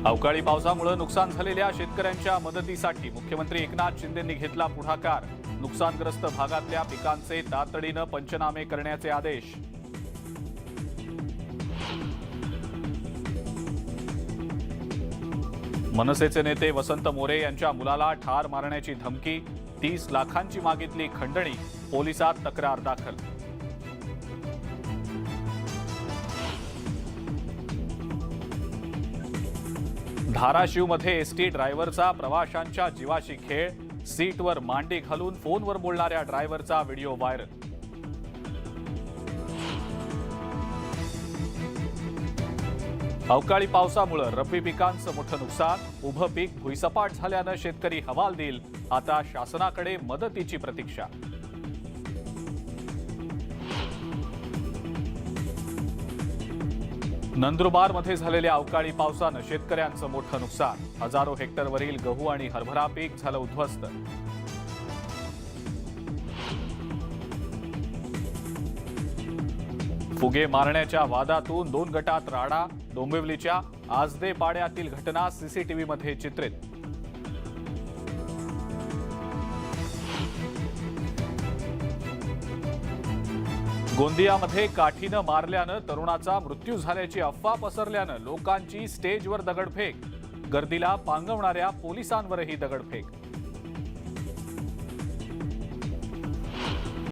अवकाळी पावसामुळे नुकसान झालेल्या शेतकऱ्यांच्या मदतीसाठी मुख्यमंत्री एकनाथ शिंदेंनी घेतला पुढाकार। नुकसानग्रस्त भागातल्या पिकांचे तातडीने पंचनामे करण्याचे आदेश। मनसेचे नेते वसंत मोरे यांच्या मुलाला ठार मारण्याची धमकी, 30 लाखांची मागितली खंडणी, पोलिसात तक्रार दाखल। धाराशिवमध्ये एसटी ड्रायव्हरचा प्रवाशांच्या जीवाशी खेळ, सीटवर मांडी घालून फोनवर बोलणाऱ्या ड्रायव्हरचा व्हिडिओ व्हायरल। अवकाळी पावसामुळे रब्बी पिकांचं मोठं नुकसान, उभं पीक भुईसपाट झाल्यानं शेतकरी हवालदिल, आता शासनाकडे मदतीची प्रतीक्षा। नंदुरबारमध्ये झालेल्या अवकाळी पावसानं शेतकऱ्यांचं मोठं नुकसान, हजारो हेक्टरवरील गहू आणि हरभरा पीक झालं उद्ध्वस्त। फुगे मारण्याच्या वादातून 2 गटात राडा, डोंबिवलीच्या आजदे पाड्यातील घटना सीसीटीव्हीमध्ये चित्रित। गोंदियामध्ये काठीनं मारल्यानं तरुणाचा मृत्यू झाल्याची अफवा पसरल्यानं लोकांची स्टेजवर दगडफेक, गर्दीला पांगवणाऱ्या पोलिसांवरही दगडफेक।